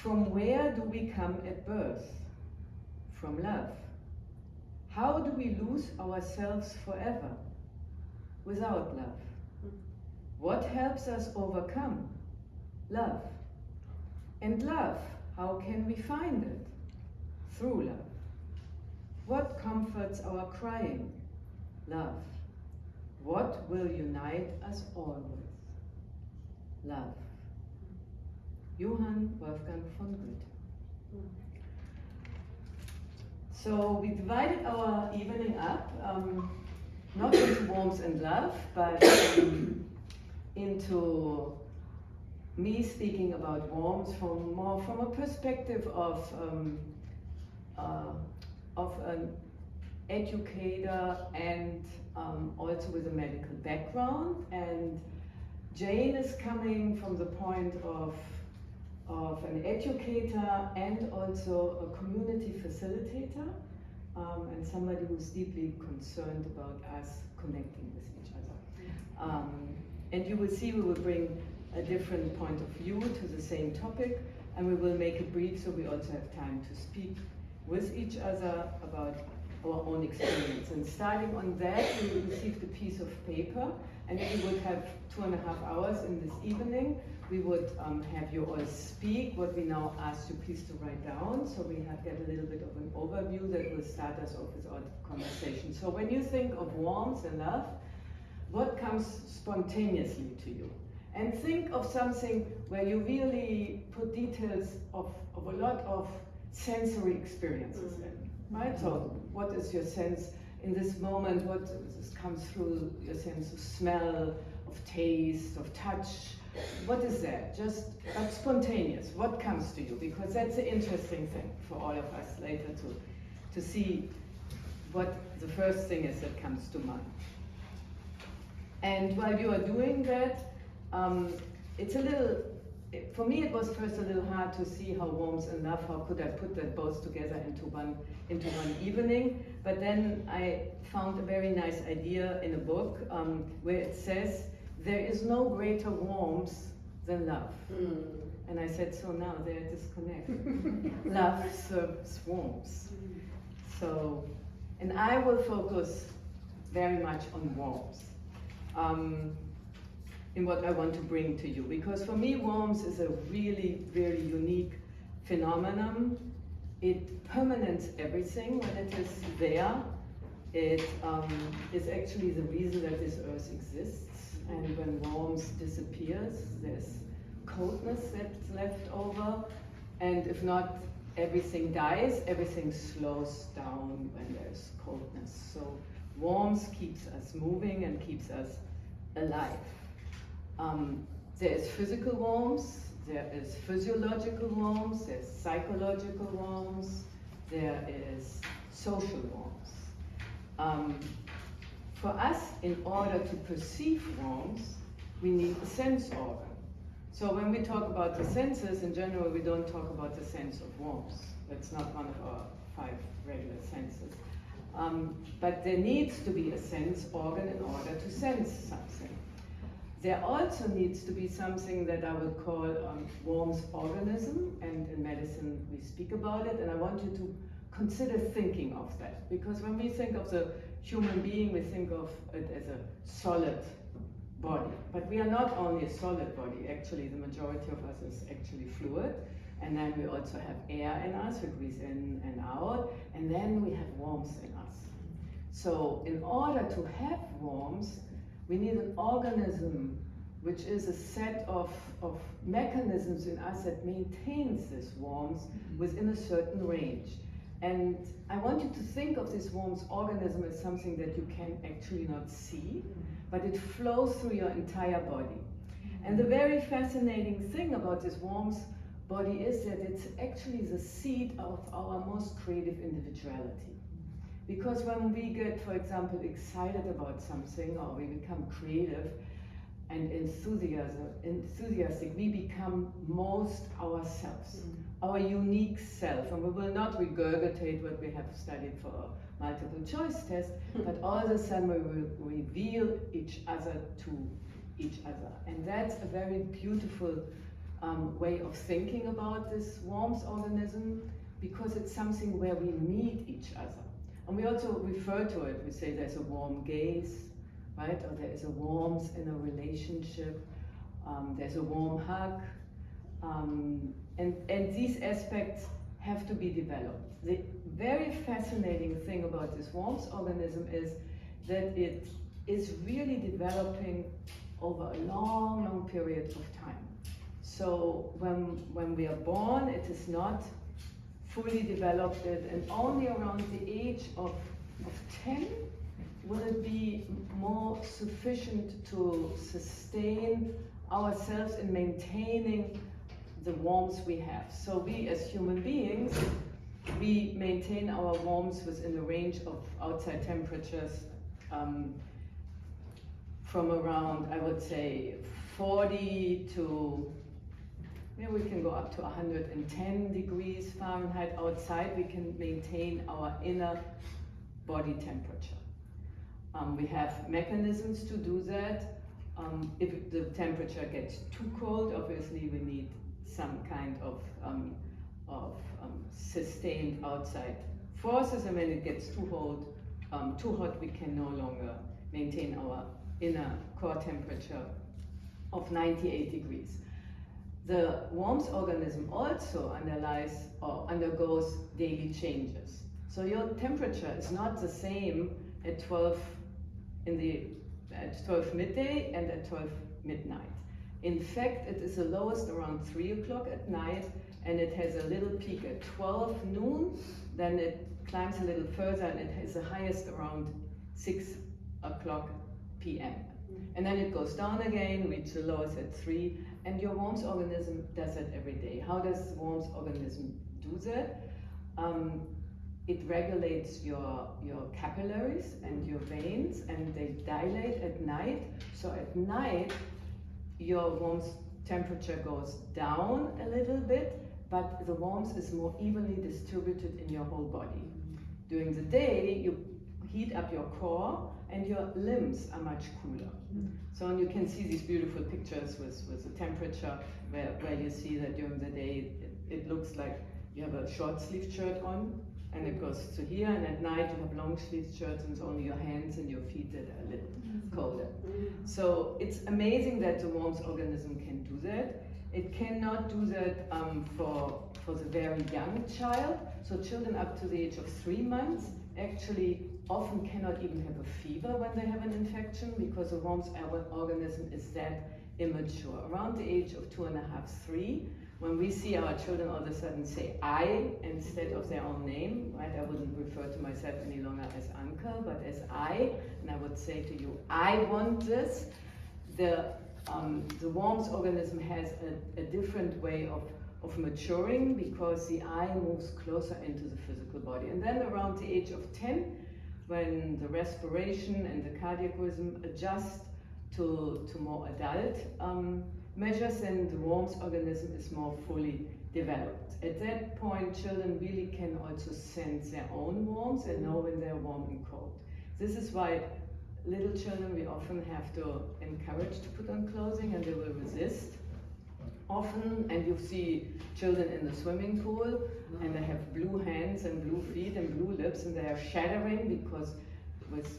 From where do we come at birth? From love. How do we lose ourselves forever? Without love. What helps us overcome? Love. And love, how can we find it? Through love. What comforts our crying? Love. What will unite us always? Love. Johann Wolfgang von Goethe. So we divided our evening up, not into warmth and love, but into me speaking about warmth from a perspective of an educator and also with a medical background, and Jane is coming from the point of an educator and also a community facilitator, and somebody who's deeply concerned about us connecting with each other. And you will see we will bring a different point of view to the same topic, and we will make it brief so we also have time to speak with each other about our own experience. And starting on that, we received a piece of paper, and if we would have 2.5 hours in this evening, we would have you all speak what we now ask you please to write down, so we get a little bit of an overview that will start us off with our conversation. So when you think of warmth and love, what comes spontaneously to you? And think of something where you really put details of a lot of sensory experiences in, right? So what is your sense in this moment? What comes through your sense of smell, of taste, of touch? What is that? Just but spontaneous. What comes to you? Because that's the interesting thing for all of us later to see what the first thing is that comes to mind. And while you are doing that, it's a little, for me it was first a little hard to see how warmth and love, how could I put that both together into one evening. But then I found a very nice idea in a book where it says, there is no greater warmth than love. And I said, so now they're disconnected. Love serves warmth. So, and I will focus very much on warmth. In what I want to bring to you, because for me warmth is a really, really unique phenomenon. It permanents everything when it is there. It is actually the reason that this earth exists, and when warmth disappears, there's coldness that's left over, and if not, everything dies, everything slows down when there's coldness. So warmth keeps us moving and keeps us alive. There is physical warmth, there is physiological warmth, there's psychological warmth, there is social warmth. For us, in order to perceive warmth, we need a sense organ. So when we talk about the senses, in general, we don't talk about the sense of warmth. That's not one of our 5 regular senses. But there needs to be a sense organ in order to sense something. There also needs to be something that I would call warmth organism, and in medicine we speak about it, and I want you to consider thinking of that. Because when we think of the human being, we think of it as a solid body. But we are not only a solid body, actually the majority of us is actually fluid, and then we also have air in us, we breathe in and out, and then we have warmth in us. So in order to have warmth, we need an organism which is a set of mechanisms in us that maintains this warmth within a certain range. And I want you to think of this warmth organism as something that you can actually not see, but it flows through your entire body. And the very fascinating thing about this warmth body is that it's actually the seat of our most creative individuality. Because when we get, for example, excited about something, or we become creative and enthusiastic, we become most ourselves, our unique self. And we will not regurgitate what we have studied for a multiple choice test, but all of a sudden we will reveal each other to each other. And that's a very beautiful way of thinking about this warmth organism, because it's something where we meet each other. And we also refer to it, we say there's a warm gaze, right? Or there is a warmth in a relationship, there's a warm hug. And these aspects have to be developed. The very fascinating thing about this warmth organism is that it is really developing over a long, long period of time. So when we are born, it is not fully developed, and only around the age of 10 will it be more sufficient to sustain ourselves in maintaining the warmth we have. So we as human beings, we maintain our warmth within a range of outside temperatures from around, I would say, 40 to, we can go up to 110 degrees Fahrenheit. Outside, we can maintain our inner body temperature. We have mechanisms to do that. If the temperature gets too cold, obviously we need some kind of sustained outside forces, and when it gets too hot, we can no longer maintain our inner core temperature of 98 degrees. The warmth organism also undergoes daily changes. So your temperature is not the same at 12 midday and at 12 midnight. In fact, it is the lowest around 3 o'clock at night, and it has a little peak at 12 noon, then it climbs a little further, and it has the highest around 6 o'clock p.m. And then it goes down again, reaches the lowest at 3, and your warmth organism does that every day. How does the warmth organism do that? It regulates your capillaries and your veins, and they dilate at night. So at night, your warmth temperature goes down a little bit, but the warmth is more evenly distributed in your whole body. During the day, you heat up your core, and your limbs are much cooler. So and you can see these beautiful pictures with the temperature, where you see that during the day, it looks like you have a short sleeved shirt on, and it goes to here, and at night you have long sleeved shirts, and it's only your hands and your feet that are a little colder. So it's amazing that the warmth organism can do that. It cannot do that for the very young child. So children up to the age of 3 months actually often cannot even have a fever when they have an infection, because the warmth organism is that immature. Around the age of 2.5, 3, when we see our children all of a sudden say I instead of their own name, right? I wouldn't refer to myself any longer as Anke, but as I, and I would say to you, I want this. The warmth organism has a different way of maturing, because the eye moves closer into the physical body. And then around the age of 10, when the respiration and the cardiac rhythm adjust to more adult measures, then the warmth organism is more fully developed. At that point, children really can also sense their own warmth and know when they're warm and cold. This is why little children, we often have to encourage to put on clothing, and they will resist often. And you see children in the swimming pool, and they have blue hands and blue feet and blue lips, and they are shattering, because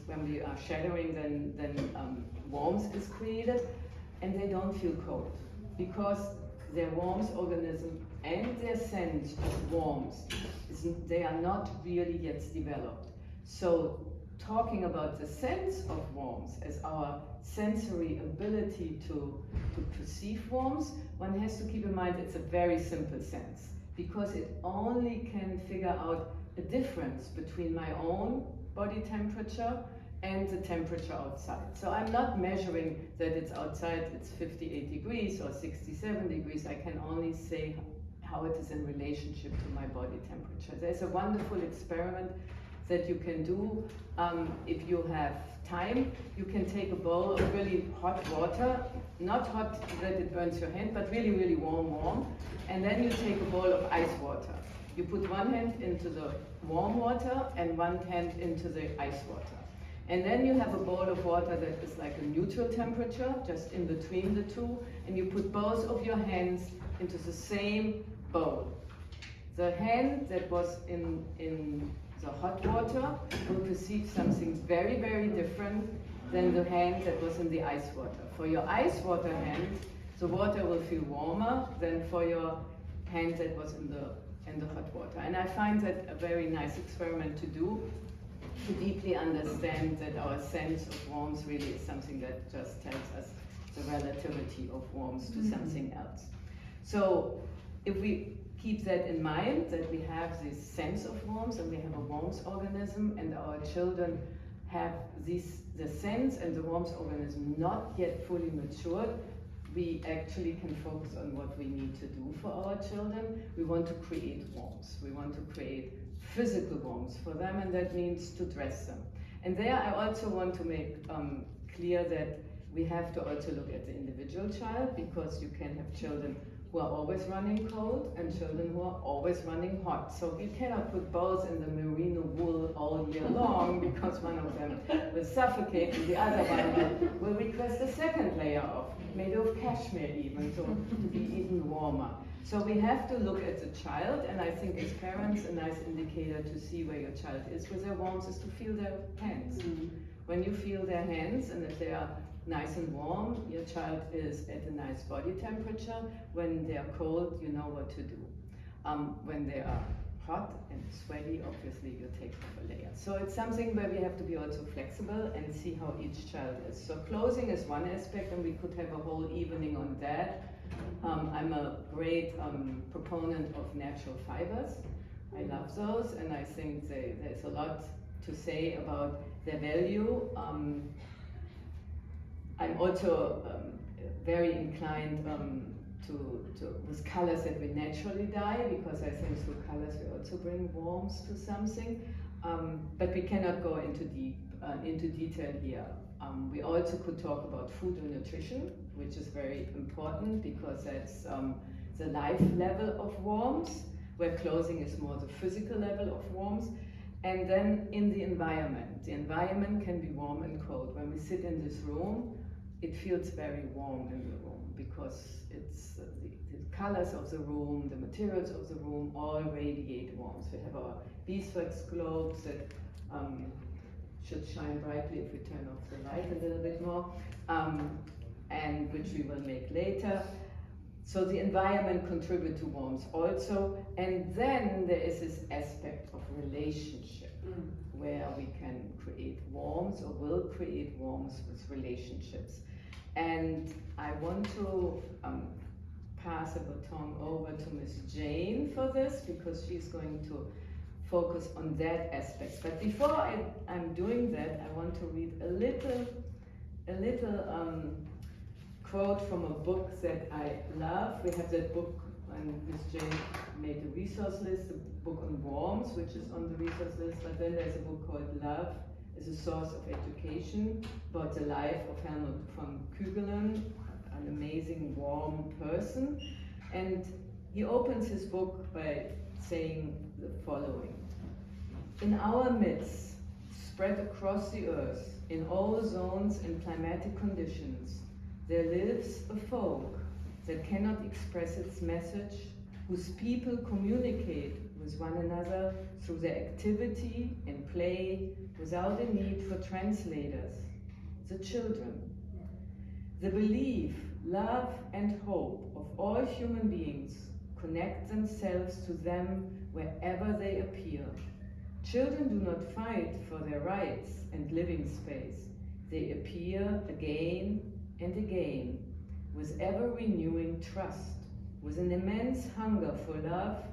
when we are shattering, then warmth is created, and they don't feel cold, because their warmth organism and their sense of warmth, they are not really yet developed. So talking about the sense of warmth as our sensory ability to perceive warmth, one has to keep in mind it's a very simple sense, because it only can figure out a difference between my own body temperature and the temperature outside. So I'm not measuring that it's outside, it's 58 degrees or 67 degrees. I can only say how it is in relationship to my body temperature. There's a wonderful experiment that you can do. If you have time, you can take a bowl of really hot water, not hot that it burns your hand, but really, really warm, and then you take a bowl of ice water. You put one hand into the warm water and one hand into the ice water. And then you have a bowl of water that is like a neutral temperature, just in between the two, and you put both of your hands into the same bowl. The hand that was in the hot water will perceive something very, very different than the hand that was in the ice water. For your ice water hand, the water will feel warmer than for your hand that was in the hot water. And I find that a very nice experiment to do, to deeply understand that our sense of warmth really is something that just tells us the relativity of warmth to something else. So if we keep that in mind, that we have this sense of warmth and we have a warmth organism, and our children have the sense and the warmth organism not yet fully matured, we actually can focus on what we need to do for our children. We want to create warmth. We want to create physical warmth for them, and that means to dress them. And there I also want to make clear that we have to also look at the individual child, because you can have children who are always running cold and children who are always running hot. So you cannot put both in the merino wool all year long, because one of them will suffocate and the other one will request a second layer of, made of cashmere even, so to be even warmer. So we have to look at the child, and I think as parents, a nice indicator to see where your child is with their warmth is to feel their hands. When you feel their hands, and if they are nice and warm, your child is at a nice body temperature. When they are cold, you know what to do. When they are hot and sweaty, obviously you take off a layer. So it's something where we have to be also flexible and see how each child is. So clothing is one aspect, and we could have a whole evening on that. I'm a great proponent of natural fibers. I love those, and I think there's a lot to say about their value. I'm also very inclined with colors that we naturally dye, because I think through colors we also bring warmth to something. But we cannot go into detail here. We also could talk about food and nutrition, which is very important, because that's the life level of warmth, where clothing is more the physical level of warmth. And then in the environment can be warm and cold. When we sit in this room, it feels very warm in the room, because it's the colors of the room, the materials of the room all radiate warmth. We have our beeswax globes that should shine brightly if we turn off the light a little bit more, and which we will make later. So the environment contributes to warmth also. And then there is this aspect of relationship, where we can create warmth, or will create warmth with relationships. And I want to pass the baton over to Miss Jane for this, because she's going to focus on that aspect. But before I'm doing that, I want to read a little quote from a book that I love. We have that book, and Miss Jane made a resource list, a book on warmth, which is on the resource list. But then there's a book called Love is a Source of Education, about the life of Helmut von Kügelen, an amazing, warm person. And he opens his book by saying the following: in our midst, spread across the earth, in all zones and climatic conditions, there lives a folk that cannot express its message, whose people communicate with one another through their activity and play without a need for translators, the children. The belief, love, and hope of all human beings connect themselves to them wherever they appear. Children do not fight for their rights and living space. They appear again and again with ever-renewing trust, with an immense hunger for love,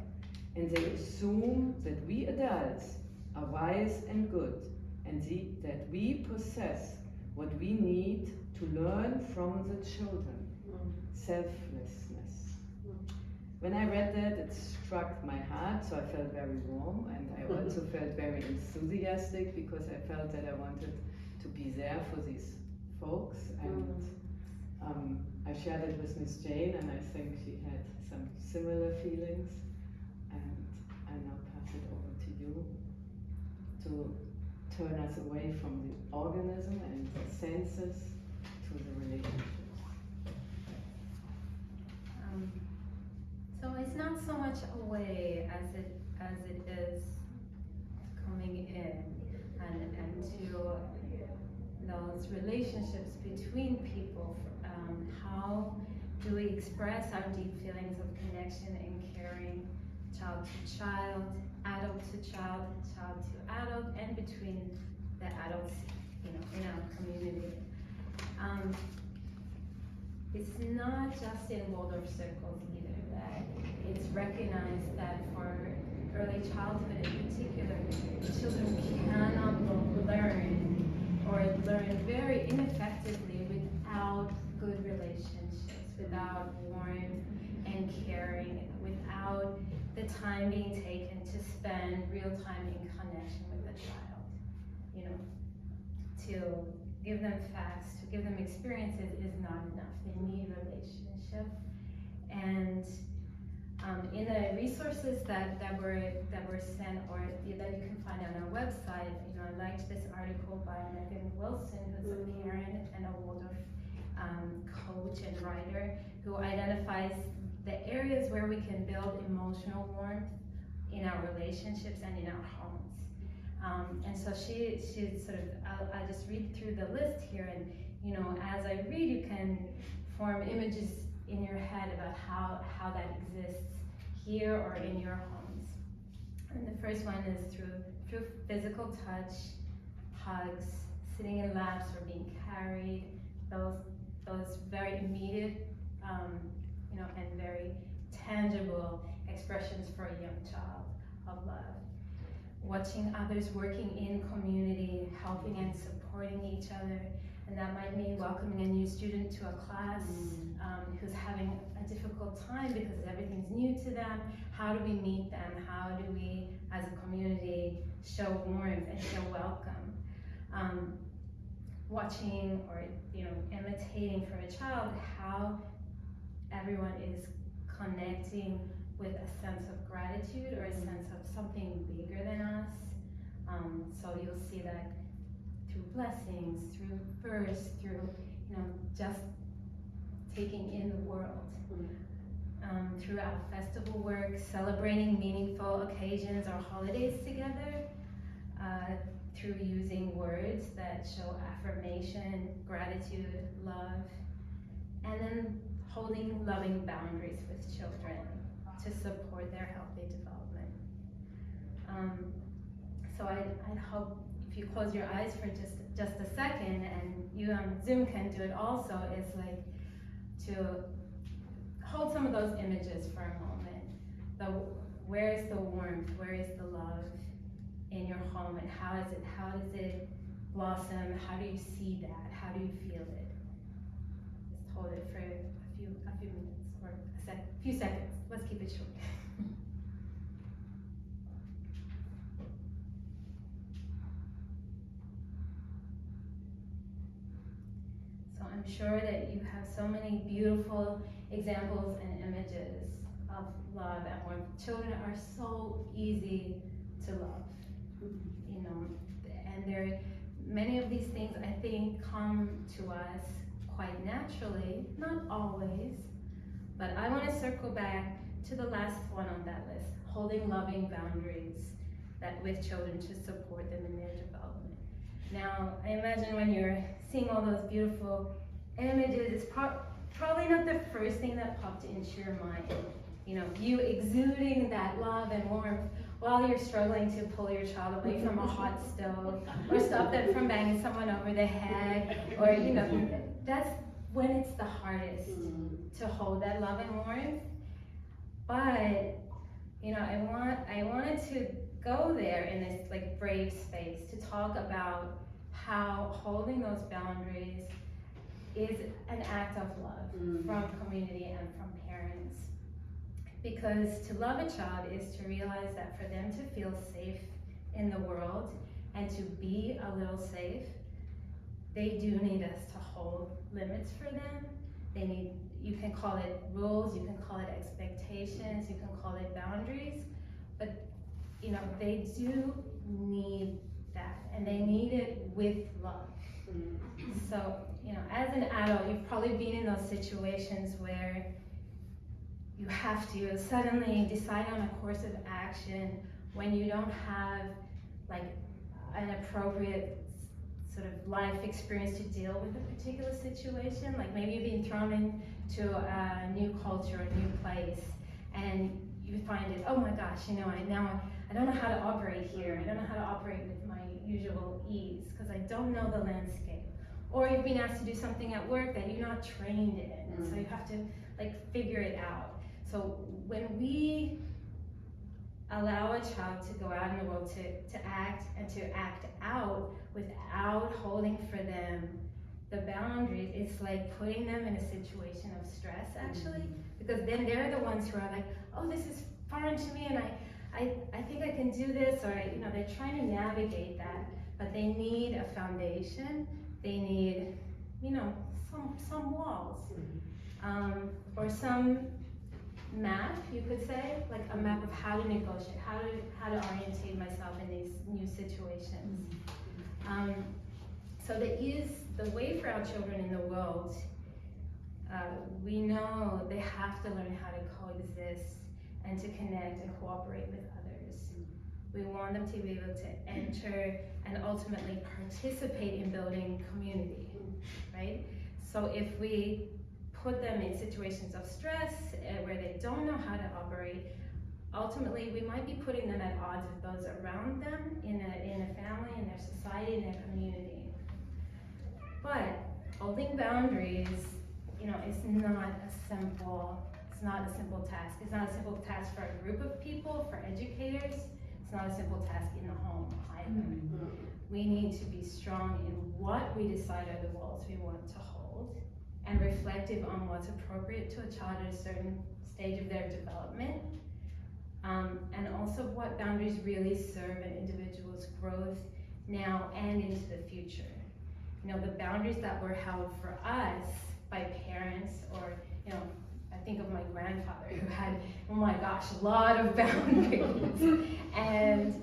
and they assume that we adults are wise and good, and that we possess what we need to learn from the children. Selflessness. When I read that, it struck my heart, so I felt very warm, and I also felt very enthusiastic, because I felt that I wanted to be there for these folks. And I shared it with Miss Jane, and I think she had some similar feelings. And I now pass it over to you to turn us away from the organism and the senses to the relationships. not so much away as it is coming in, and to those relationships between people. How do we express our deep feelings of connection and caring, child to child, adult to child, child to adult, and between the adults, in our community. It's not just in Waldorf circles either, that it's recognized that for early childhood in particular, children cannot learn or learn very ineffectively without good relationships, without warmth and caring, without the time being taken to spend real time in connection with the child. To give them facts, to give them experiences is not enough. They need relationship. And in the resources that were sent, or that you can find on our website, I liked this article by Megan Wilson, who's a parent and a Waldorf coach and writer, who identifies the areas where we can build emotional warmth in our relationships and in our homes. And so she sort of, I'll just read through the list here, and as I read, you can form images in your head about how that exists here or in your homes. And the first one is through physical touch, hugs, sitting in laps or being carried, those very immediate, and very tangible expressions for a young child of love. Watching others working in community, helping and supporting each other, and that might mean welcoming a new student to a class who's having a difficult time because everything's new to them. How do we meet them? How do we, as a community, show warmth and show welcome? Watching or imitating from a child how everyone is connecting with a sense of gratitude or a sense of something bigger than us. So you'll see that through blessings, through verse, through just taking in the world. Throughout festival work, celebrating meaningful occasions or holidays together, through using words that show affirmation, gratitude, love, and then holding loving boundaries with children to support their healthy development. So I'd hope if you close your eyes for just a second, and you on Zoom can do it also, is like to hold some of those images for a moment. Where is the warmth? Where is the love in your home, and how does it blossom? How do you see that? How do you feel it? Just hold it for a few minutes or a few seconds. Let's keep it short. So I'm sure that you have so many beautiful examples and images of love and warmth. Children are so easy to love, and many of these things I think come to us quite naturally, not always, but I want to circle back to the last one on that list, holding loving boundaries with children to support them in their development. Now, I imagine when you're seeing all those beautiful images, it's probably not the first thing that popped into your mind. You exuding that love and warmth while you're struggling to pull your child away from a hot stove, or stop them from banging someone over the head, or that's when it's the hardest to hold that love and warmth. But I wanted to go there in this brave space to talk about how holding those boundaries is an act of love from community and from parents. Because to love a child is to realize that for them to feel safe in the world and to be a little safe, they do need us to hold limits for them. You can call it rules, you can call it expectations, you can call it boundaries, but they do need that, and they need it with love. So, as an adult, you've probably been in those situations where you have to suddenly decide on a course of action when you don't have like an appropriate sort of life experience to deal with a particular situation. Like maybe you've been thrown into a new culture, a new place, and you find it, oh my gosh, I don't know how to operate here. I don't know how to operate with my usual ease because I don't know the landscape. Or you've been asked to do something at work that you're not trained in, and so you have to like figure it out. So when we allow a child to go out in the world to act and to act out without holding for them the boundaries, it's like putting them in a situation of stress actually, because then they're the ones who are like, oh, this is foreign to me, and I think I can do this, or they're trying to navigate that, but they need a foundation. They need, some walls, or some map, you could say, like a map of how to negotiate, how to orientate myself in these new situations. So the way for our children in the world, we know they have to learn how to coexist and to connect and cooperate with others. We want them to be able to enter and ultimately participate in building community, right? So if we put them in situations of stress where they don't know how to operate, ultimately we might be putting them at odds with those around them in a family, in their society, in their community. But holding boundaries, it's not a simple task. It's not a simple task for a group of people, for educators. It's not a simple task in the home either. We need to be strong in what we decide are the walls we want to hold, and reflective on what's appropriate to a child at a certain stage of their development, and also what boundaries really serve an individual's growth now and into the future. The boundaries that were held for us by parents, or I think of my grandfather who had, oh my gosh, a lot of boundaries, and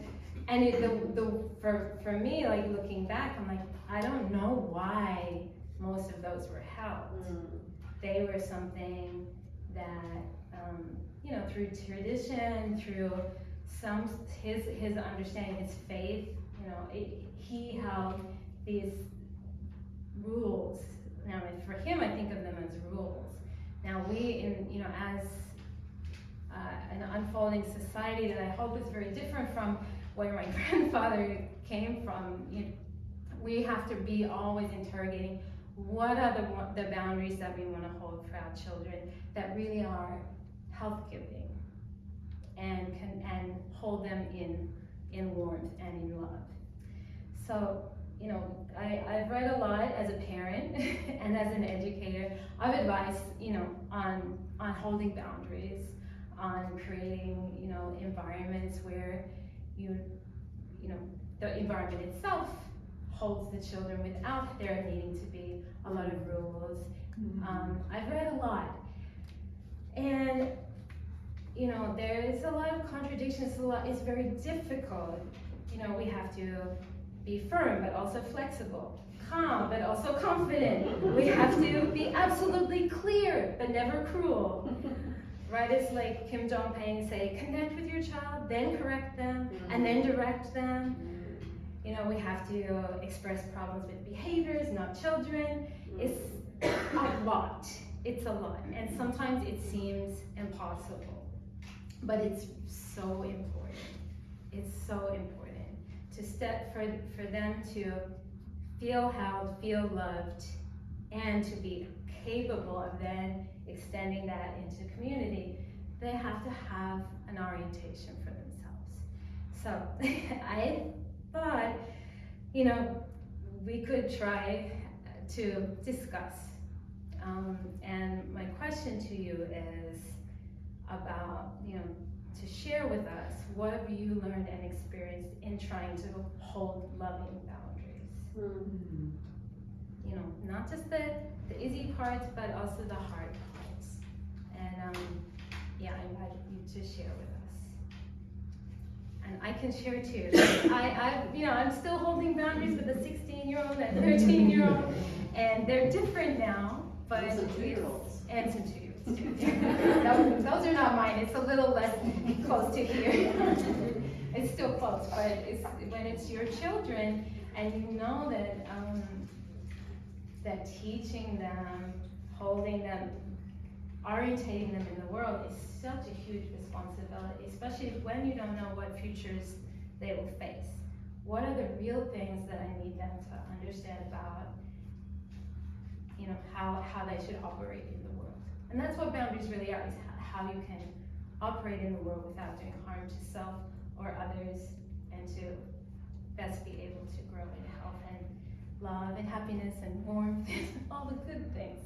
for me, like looking back, I'm like, I don't know why most of those were held. They were something that, through tradition, through his understanding, his faith, he held these rules. Now, for him, I think of them as rules. Now, we, as an unfolding society that I hope is very different from where my grandfather came from, we have to be always interrogating what are the boundaries that we want to hold for our children that really are health-giving and hold them in warmth and in love. So, I've read a lot as a parent and as an educator of advice, on holding boundaries, on creating, environments where the environment itself holds the children without there needing to be a lot of rules. I've read a lot, and there is a lot of contradictions. It's very difficult. We have to be firm, but also flexible, calm, but also confident. We have to be absolutely clear, but never cruel. Right? It's like Kim Jong-pang say, connect with your child, then correct them, and then direct them. We have to express problems with behaviors, not children. It's a lot. It's a lot. And sometimes it seems impossible. But it's so important. It's so important to step for them to feel held, feel loved, and to be capable of then extending that into community. They have to have an orientation for themselves. So I thought, we could try to discuss. And my question to you is about, to share with us, what have you learned and experienced in trying to hold loving boundaries? Not just the easy parts, but also the hard parts. And I invite you to share with us. And I can share too. I'm still holding boundaries with a 16-year-old and 13-year-old, and they're different now, but and some 2-year-olds. And some 2-year-olds. too. Those are not mine. It's a little less close to here. It's still close, but when it's your children, and you know that teaching them, holding them, orientating them in the world is such a huge responsibility, especially when you don't know what futures they will face. What are the real things that I need them to understand about, how they should operate in the world? And that's what boundaries really are, is how you can operate in the world without doing harm to self or others, and to best be able to grow in health and love and happiness and warmth and all the good things.